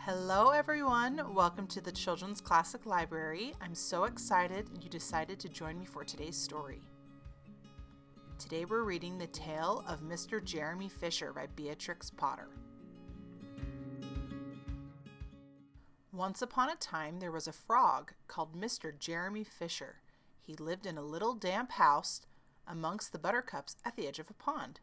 Hello everyone, welcome to the Children's Classic Library. I'm so excited you decided to join me for today's story. Today we're reading The Tale of Mr. Jeremy Fisher by Beatrix Potter. Once upon a time there was a frog called Mr. Jeremy Fisher. He lived in a little damp house amongst the buttercups at the edge of a pond.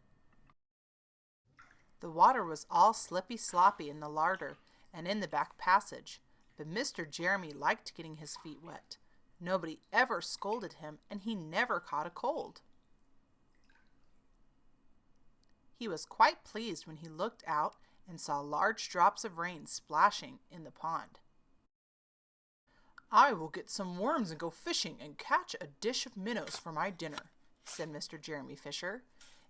The water was all slippy sloppy in the larder and in the back passage, but Mr. Jeremy liked getting his feet wet. Nobody ever scolded him, and he never caught a cold. He was quite pleased when he looked out and saw large drops of rain splashing in the pond. "I will get some worms and go fishing and catch a dish of minnows for my dinner," said Mr. Jeremy Fisher.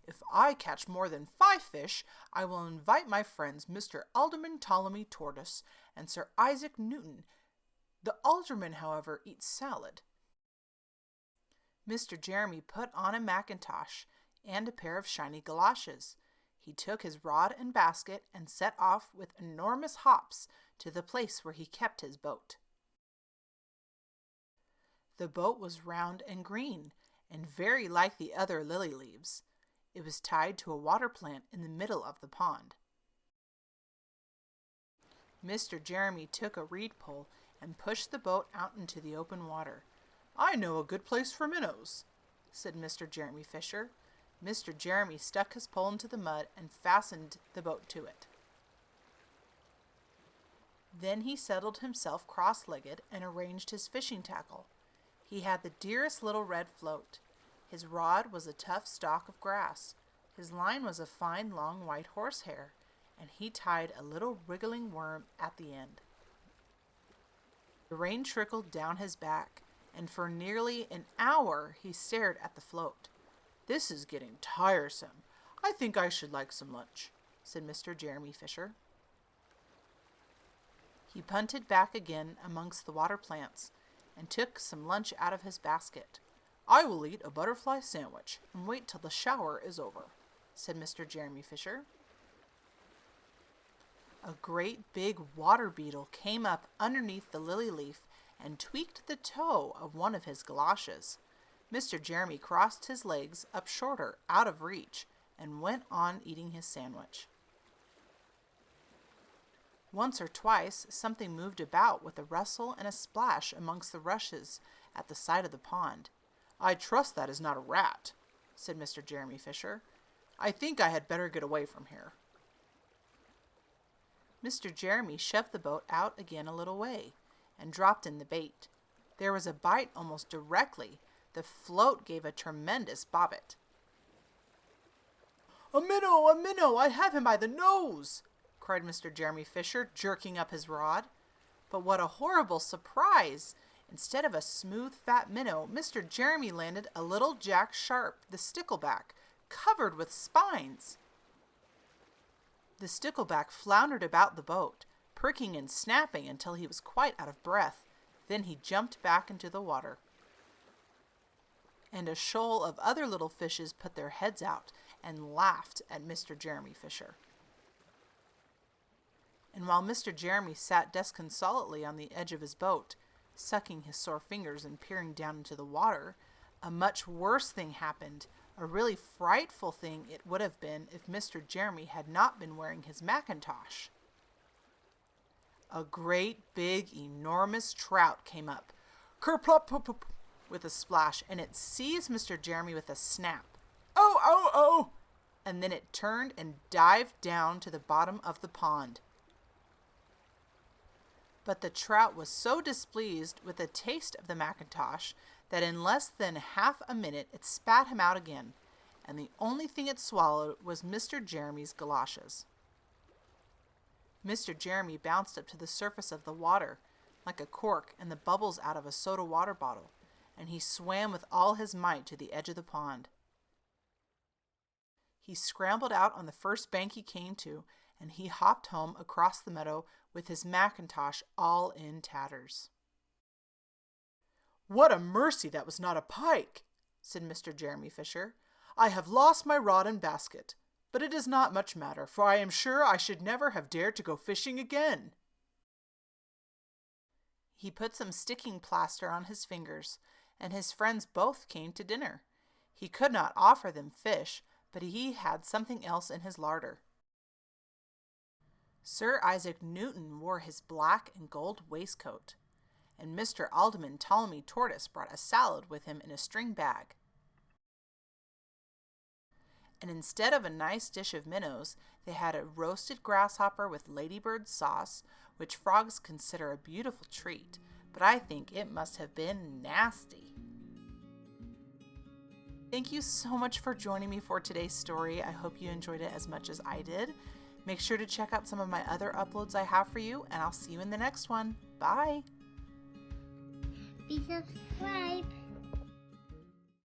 "If I catch more than 5 fish, I will invite my friends Mr. Alderman Ptolemy Tortoise and Sir Isaac Newton. The alderman, however, eats salad." Mr. Jeremy put on a mackintosh and a pair of shiny galoshes. He took his rod and basket and set off with enormous hops to the place where he kept his boat. The boat was round and green, and very like the other lily leaves. It was tied to a water plant in the middle of the pond. Mr. Jeremy took a reed pole and pushed the boat out into the open water. "I know a good place for minnows," said Mr. Jeremy Fisher. Mr. Jeremy stuck his pole into the mud and fastened the boat to it. Then he settled himself cross-legged and arranged his fishing tackle. He had the dearest little red float. His rod was a tough stalk of grass. His line was a fine long white horsehair, and he tied a little wriggling worm at the end. The rain trickled down his back, and for nearly an hour he stared at the float. "This is getting tiresome. I think I should like some lunch," said Mr. Jeremy Fisher. He punted back again amongst the water plants and took some lunch out of his basket. "I will eat a butterfly sandwich and wait till the shower is over," said Mr. Jeremy Fisher. A great big water beetle came up underneath the lily leaf and tweaked the toe of one of his galoshes. Mr. Jeremy crossed his legs up shorter, out of reach, and went on eating his sandwich. Once or twice something moved about with a rustle and a splash amongst the rushes at the side of the pond. "I trust that is not a rat," said Mr. Jeremy Fisher. "I think I had better get away from here." Mr. Jeremy shoved the boat out again a little way and dropped in the bait. There was a bite almost directly. The float gave a tremendous bobbit. "A minnow! A minnow! I have him by the nose!" cried Mr. Jeremy Fisher, jerking up his rod. But what a horrible surprise! Instead of a smooth, fat minnow, Mr. Jeremy landed a little Jack Sharp, the stickleback, covered with spines. The stickleback floundered about the boat, pricking and snapping until he was quite out of breath. Then he jumped back into the water. And a shoal of other little fishes put their heads out and laughed at Mr. Jeremy Fisher. And while Mr. Jeremy sat disconsolately on the edge of his boat, sucking his sore fingers and peering down into the water, a much worse thing happened. A really frightful thing it would have been if Mr. Jeremy had not been wearing his mackintosh. A great big enormous trout came up, kerplop, with a splash, and it seized Mr. Jeremy with a snap. "Oh, oh, oh!" And then it turned and dived down to the bottom of the pond. But the trout was so displeased with the taste of the mackintosh that in less than half a minute it spat him out again, and the only thing it swallowed was Mr. Jeremy's galoshes. Mr. Jeremy bounced up to the surface of the water like a cork and the bubbles out of a soda water bottle, and he swam with all his might to the edge of the pond. He scrambled out on the first bank he came to, and he hopped home across the meadow with his mackintosh all in tatters. "What a mercy that was not a pike," said Mr. Jeremy Fisher. "I have lost my rod and basket, but it is not much matter, for I am sure I should never have dared to go fishing again." He put some sticking plaster on his fingers, and his friends both came to dinner. He could not offer them fish, but he had something else in his larder. Sir Isaac Newton wore his black and gold waistcoat, and Mr. Alderman Ptolemy Tortoise brought a salad with him in a string bag. And instead of a nice dish of minnows, they had a roasted grasshopper with ladybird sauce, which frogs consider a beautiful treat, but I think it must have been nasty. Thank you so much for joining me for today's story. I hope you enjoyed it as much as I did. Make sure to check out some of my other uploads I have for you, and I'll see you in the next one. Bye! Be subscribed.